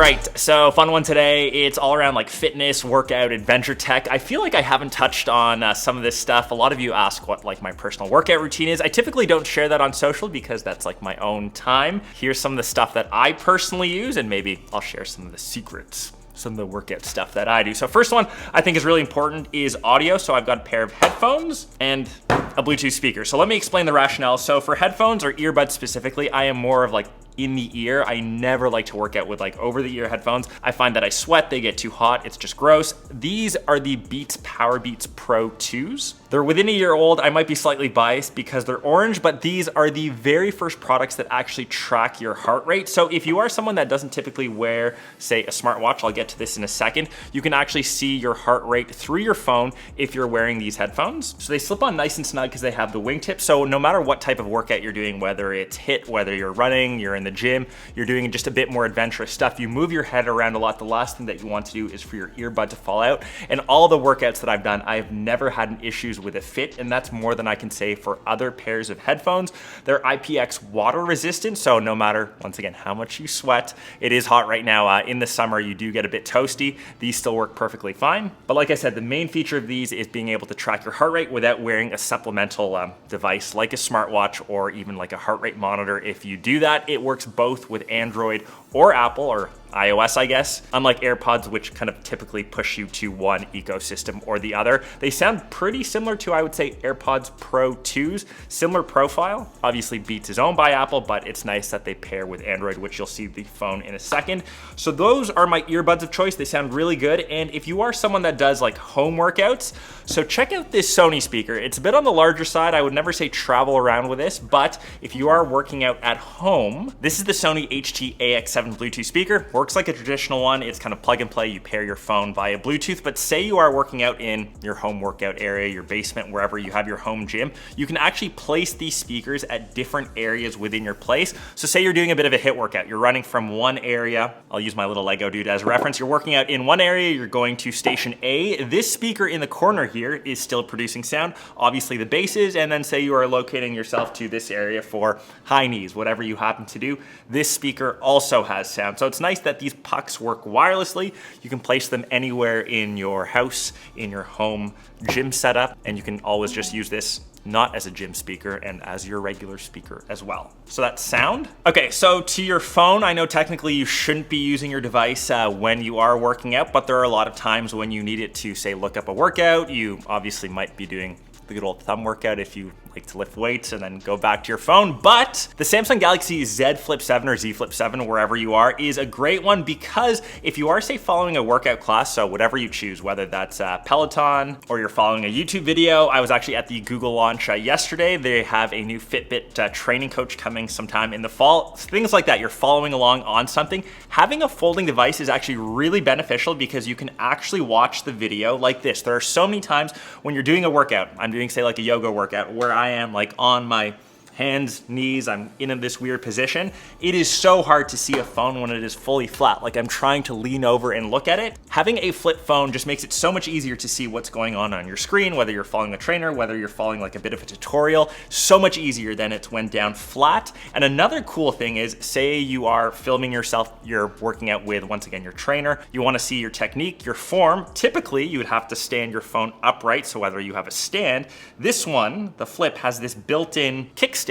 right, so fun one today. It's all around like fitness, workout, adventure tech. I feel like I haven't touched on some of this stuff. A lot of you ask what like my personal workout routine is. I typically don't share that on social because that's like my own time. Here's some of the stuff that I personally use, and maybe I'll share some of the secrets, some of the workout stuff that I do. So first one I think is really important is audio. So I've got a pair of headphones and a Bluetooth speaker. So let me explain the rationale. So for headphones or earbuds specifically, I am more of like in the ear. I never like to work out with like over the ear headphones. I find that I sweat, they get too hot, it's just gross. These are the Beats Powerbeats Pro 2s. They're within a year old. I might be slightly biased because they're orange, but these are the very first products that actually track your heart rate. So if you are someone that doesn't typically wear, say, a smartwatch, I'll get to this in a second, you can actually see your heart rate through your phone if you're wearing these headphones. So they slip on nice and snug because they have the wingtip. So no matter what type of workout you're doing, whether it's HIIT, whether you're running, you're in the gym, you're doing just a bit more adventurous stuff, you move your head around a lot, the last thing that you want to do is for your earbud to fall out. And all the workouts that I've done, I've never had an issues with a fit, and that's more than I can say for other pairs of headphones. They're IPX water resistant, so no matter, once again, how much you sweat, it is hot right now. In the summer, you do get a bit toasty. These still work perfectly fine. But like I said, the main feature of these is being able to track your heart rate without wearing a supplemental device like a smartwatch or even like a heart rate monitor. If you do that, it works both with Android or Apple or iOS, I guess. Unlike AirPods, which kind of typically push you to one ecosystem or the other. They sound pretty similar to, I would say, AirPods Pro 2s. Similar profile. Obviously, Beats is owned by Apple, but it's nice that they pair with Android, which you'll see the phone in a second. So those are my earbuds of choice. They sound really good. And if you are someone that does like home workouts, so check out this Sony speaker. It's a bit on the larger side. I would never say travel around with this, but if you are working out at home, this is the Sony HT-AX7 Bluetooth speaker. Works like a traditional one. It's kind of plug and play. You pair your phone via Bluetooth, but say you are working out in your home workout area, your basement, wherever you have your home gym, you can actually place these speakers at different areas within your place. So say you're doing a bit of a HIIT workout. You're running from one area. I'll use my little Lego dude as a reference. You're working out in one area. You're going to station A. This speaker in the corner here is still producing sound. Obviously the bass is, and then say you are locating yourself to this area for high knees, whatever you happen to do. This speaker also has sound. So it's nice that these pucks work wirelessly. You can place them anywhere in your house, in your home gym setup, and you can always just use this not as a gym speaker and as your regular speaker as well. So that's sound. Okay, so to your phone, I know technically you shouldn't be using your device when you are working out, but there are a lot of times when you need it to, say, look up a workout. You obviously might be doing the good old thumb workout if you like to lift weights and then go back to your phone. But the Samsung Galaxy Z Flip 7 or Z Flip 7, wherever you are, is a great one because if you are, say, following a workout class, so whatever you choose, whether that's Peloton or you're following a YouTube video. I was actually at the Google launch yesterday. They have a new Fitbit training coach coming sometime in the fall. Things like that, you're following along on something. Having a folding device is actually really beneficial because you can actually watch the video like this. There are so many times when you're doing a workout, I'm doing, say, like a yoga workout, where I am like on my hands, knees, I'm in this weird position. It is so hard to see a phone when it is fully flat. Like I'm trying to lean over and look at it. Having a flip phone just makes it so much easier to see what's going on your screen, whether you're following a trainer, whether you're following like a bit of a tutorial, so much easier than it's when down flat. And another cool thing is, say you are filming yourself, you're working out with, once again, your trainer, you wanna see your technique, your form. Typically, you would have to stand your phone upright, so whether you have a stand, this one, the Flip, has this built-in kickstand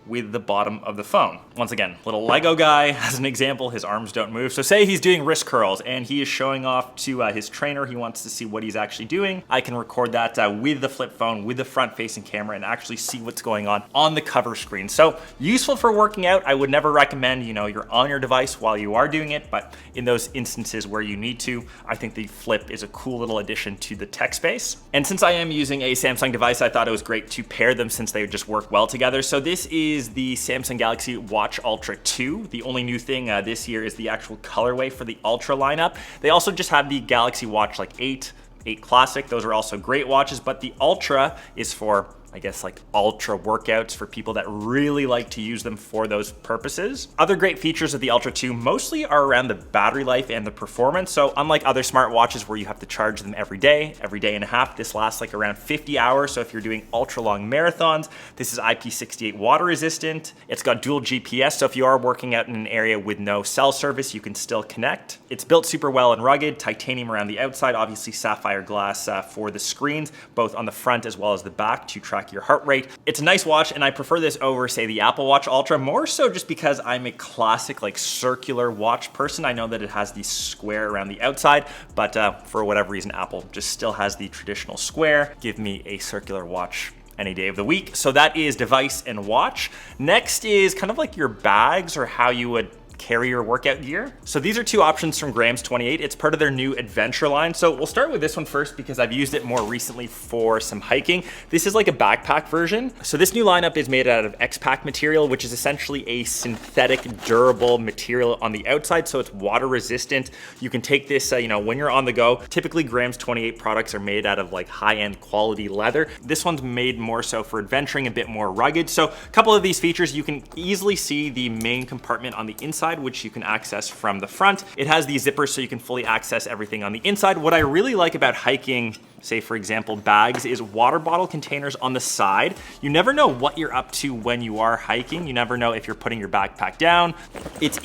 with the bottom of the phone. Once again, little Lego guy, as an example, his arms don't move. So say he's doing wrist curls and he is showing off to his trainer, he wants to see what he's actually doing. I can record that with the flip phone, with the front facing camera, and actually see what's going on the cover screen. So useful for working out. I would never recommend, you're on your device while you are doing it, but in those instances where you need to, I think the Flip is a cool little addition to the tech space. And since I am using a Samsung device, I thought it was great to pair them since they just work well together. So this is the Samsung Galaxy Watch Ultra 2. The only new thing this year is the actual colorway for the Ultra lineup. They also just have the Galaxy Watch like 8 Classic. Those are also great watches, but the Ultra is for I guess like ultra workouts for people that really like to use them for those purposes. Other great features of the Ultra 2 mostly are around the battery life and the performance. So unlike other smartwatches where you have to charge them every day and a half, this lasts like around 50 hours. So if you're doing ultra long marathons, this is IP68 water resistant. It's got dual GPS. So if you are working out in an area with no cell service, you can still connect. It's built super well and rugged, titanium around the outside, obviously sapphire glass for the screens, both on the front as well as the back to track your heart rate. It's a nice watch, and I prefer this over, say, the Apple Watch Ultra, more so just because I'm a classic like circular watch person. I know that it has the square around the outside, but for whatever reason, Apple just still has the traditional square. Give me a circular watch any day of the week. So that is device and watch. Next is kind of like your bags, or how you would carry your workout gear. So these are two options from Grams 28. It's part of their new adventure line. So we'll start with this one first because I've used it more recently for some hiking. This is like a backpack version. So this new lineup is made out of X-Pack material, which is essentially a synthetic durable material on the outside. So it's water resistant. You can take this, when you're on the go. Typically Grams 28 products are made out of like high-end quality leather. This one's made more so for adventuring, a bit more rugged. So a couple of these features, you can easily see the main compartment on the inside, which you can access from the front. It has these zippers so you can fully access everything on the inside. What I really like about hiking, say for example bags, is water bottle containers on the side. You never know what you're up to when you are hiking. You never know if you're putting your backpack down. It's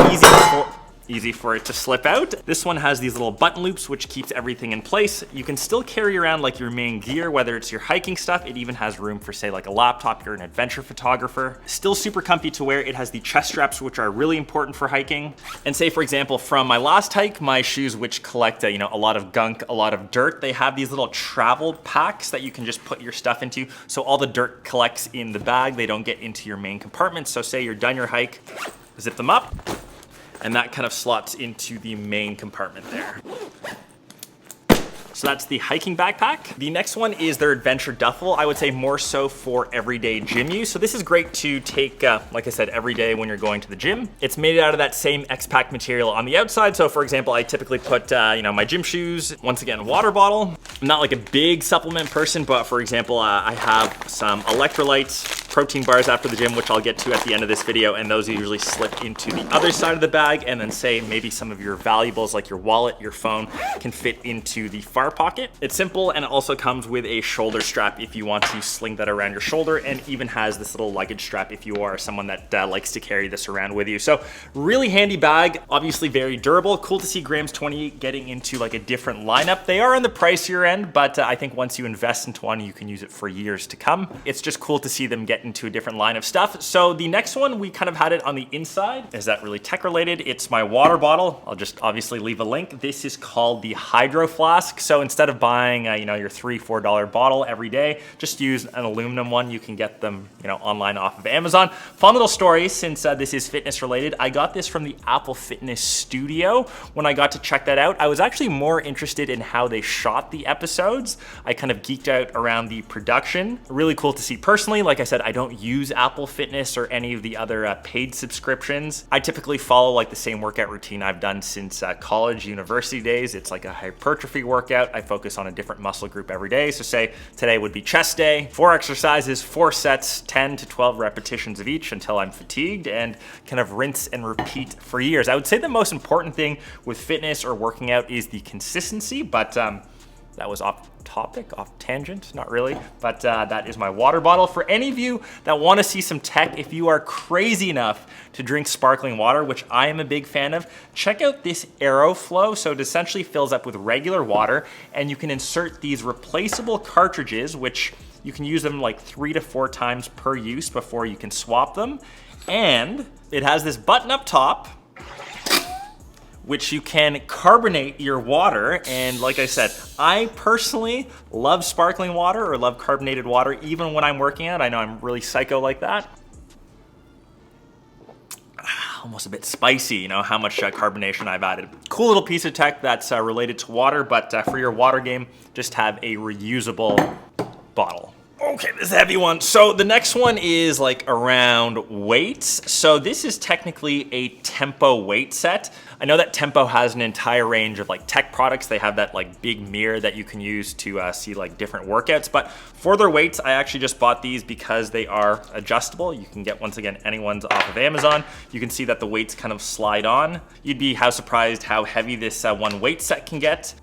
easy for it to slip out. This one has these little button loops which keeps everything in place. You can still carry around like your main gear, whether it's your hiking stuff. It even has room for say like a laptop, you're an adventure photographer. Still super comfy to wear. It has the chest straps, which are really important for hiking. And say for example, from my last hike, my shoes, which collect a lot of gunk, a lot of dirt, they have these little travel packs that you can just put your stuff into. So all the dirt collects in the bag. They don't get into your main compartment. So say you're done your hike, zip them up, and that kind of slots into the main compartment there. So that's the hiking backpack. The next one is their adventure duffel. I would say more so for everyday gym use. So this is great to take, like I said, every day when you're going to the gym. It's made out of that same X-Pack material on the outside. So for example, I typically put, my gym shoes, once again, water bottle. I'm not like a big supplement person, but for example, I have some electrolytes, protein bars after the gym, which I'll get to at the end of this video. And those usually slip into the other side of the bag. And then say maybe some of your valuables like your wallet, your phone can fit into the far pocket. It's simple, and it also comes with a shoulder strap if you want to sling that around your shoulder, and even has this little luggage strap if you are someone that likes to carry this around with you. So really handy bag, obviously very durable. Cool to see Grams 28 getting into like a different lineup. They are on the pricier end, but I think once you invest into one, you can use it for years to come. It's just cool to see them get into a different line of stuff. So the next one, we kind of had it on the inside. Is that really tech related? It's my water bottle. I'll just obviously leave a link. This is called the Hydro Flask. So instead of buying, your $3-4 bottle every day, just use an aluminum one. You can get them, online off of Amazon. Fun little story, since this is fitness related. I got this from the Apple Fitness Studio. When I got to check that out, I was actually more interested in how they shot the episodes. I kind of geeked out around the production. Really cool to see personally. Like I said, I don't use Apple Fitness or any of the other paid subscriptions. I typically follow like the same workout routine I've done since college, university days. It's like a hypertrophy workout. I focus on a different muscle group every day. So say today would be chest day, 4 exercises, 4 sets, 10 to 12 repetitions of each until I'm fatigued, and kind of rinse and repeat for years. I would say the most important thing with fitness or working out is the consistency, but that was off topic, off tangent, not really, but that is my water bottle. For any of you that want to see some tech, if you are crazy enough to drink sparkling water, which I am a big fan of, check out this Aeroflow. So it essentially fills up with regular water, and you can insert these replaceable cartridges, which you can use them like 3 to 4 times per use before you can swap them. And it has this button up top, which you can carbonate your water. And like I said, I personally love sparkling water or love carbonated water, even when I'm working out. I know I'm really psycho like that. Almost a bit spicy, how much carbonation I've added. Cool little piece of tech that's related to water, but for your water game, just have a reusable bottle. Okay, this is a heavy one. So the next one is like around weights. So this is technically a Tempo weight set. I know that Tempo has an entire range of like tech products. They have that like big mirror that you can use to see like different workouts. But for their weights, I actually just bought these because they are adjustable. You can get, once again, anyone's off of Amazon. You can see that the weights kind of slide on. You'd be surprised how heavy this one weight set can get.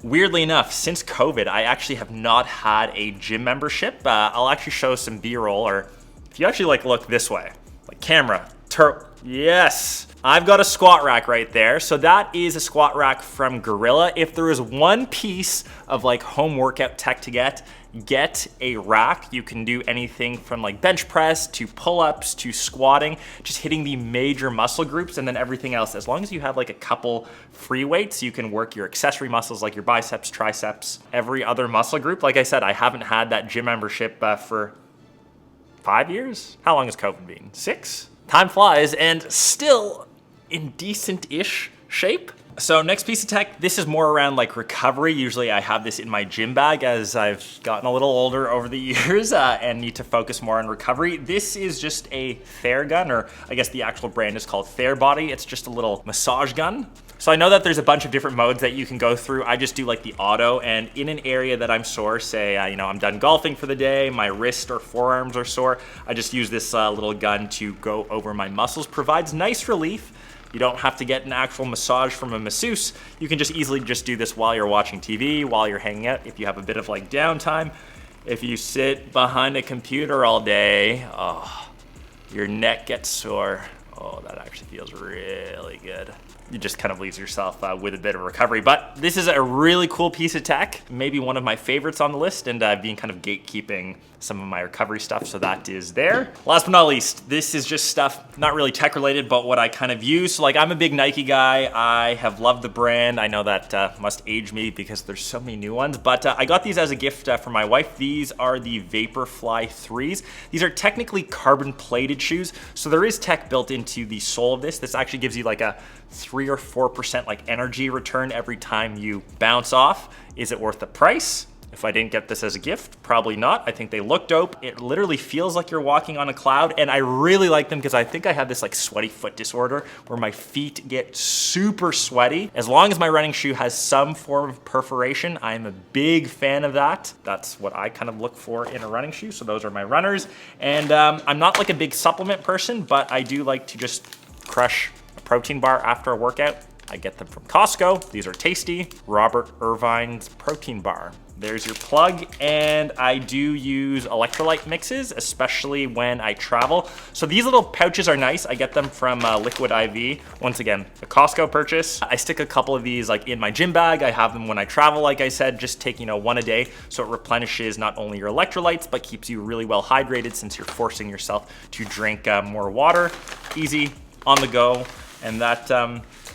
Weirdly enough, since COVID, I actually have not had a gym membership. I'll actually show some B-roll, or if you actually like look this way, like camera, yes. I've got a squat rack right there. So that is a squat rack from Gorilla. If there is one piece of like home workout tech to get a rack. You can do anything from like bench press to pull-ups to squatting, just hitting the major muscle groups, and then everything else. As long as you have like a couple free weights, you can work your accessory muscles like your biceps, triceps, every other muscle group. Like I said, I haven't had that gym membership for 5 years. How long has COVID been? 6? Time flies, and still in decent-ish shape. So next piece of tech, this is more around like recovery. Usually I have this in my gym bag as I've gotten a little older over the years and need to focus more on recovery. This is just a Theragun, or I guess the actual brand is called Therabody. It's just a little massage gun. So I know that there's a bunch of different modes that you can go through. I just do like the auto, and in an area that I'm sore, say, I'm done golfing for the day, my wrist or forearms are sore, I just use this little gun to go over my muscles. Provides nice relief. You don't have to get an actual massage from a masseuse. You can just easily just do this while you're watching TV, while you're hanging out, if you have a bit of like downtime. If you sit behind a computer all day, oh, your neck gets sore. Oh, that actually feels really good. You just kind of leaves yourself with a bit of recovery. But this is a really cool piece of tech, maybe one of my favorites on the list, and I've been kind of gatekeeping some of my recovery stuff, so that is there. Last but not least, this is just stuff not really tech related, but what I kind of use. So like, I'm a big Nike guy. I have loved the brand. I know that must age me because there's so many new ones, but I got these as a gift for my wife. These are the Vaporfly 3s. These are technically carbon plated shoes, so there is tech built into the sole of this. This actually gives you like a 3 or 4% like energy return every time you bounce off. Is it worth the price? If I didn't get this as a gift, probably not. I think they look dope. It literally feels like you're walking on a cloud, and I really like them because I think I have this like sweaty foot disorder where my feet get super sweaty. As long as my running shoe has some form of perforation, I'm a big fan of that. That's what I kind of look for in a running shoe. So those are my runners. And I'm not like a big supplement person, but I do like to just crush a protein bar after a workout. I get them from Costco. These are tasty. Robert Irvine's protein bar. There's your plug, and I do use electrolyte mixes, especially when I travel. So these little pouches are nice. I get them from Liquid IV. Once again, a Costco purchase. I stick a couple of these like in my gym bag. I have them when I travel, like I said, just take one a day. So it replenishes not only your electrolytes, but keeps you really well hydrated since you're forcing yourself to drink more water. Easy, on the go, and that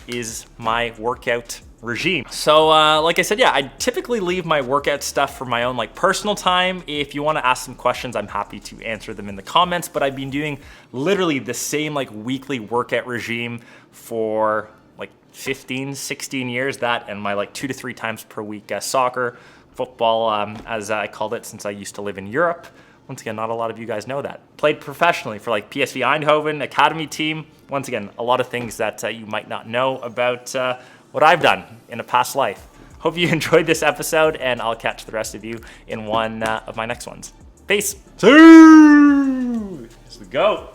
is my workout regime. So like I said, yeah, I typically leave my workout stuff for my own like personal time. If you want to ask some questions, I'm happy to answer them in the comments, but I've been doing literally the same like weekly workout regime for like 15, 16 years, that and my like 2 to 3 times per week soccer, football, as I called it since I used to live in Europe. Once again, not a lot of you guys know that. Played professionally for like PSV Eindhoven, academy team. Once again, a lot of things that you might not know about what I've done in a past life. Hope you enjoyed this episode, and I'll catch the rest of you in one of my next ones. Peace. Here we go.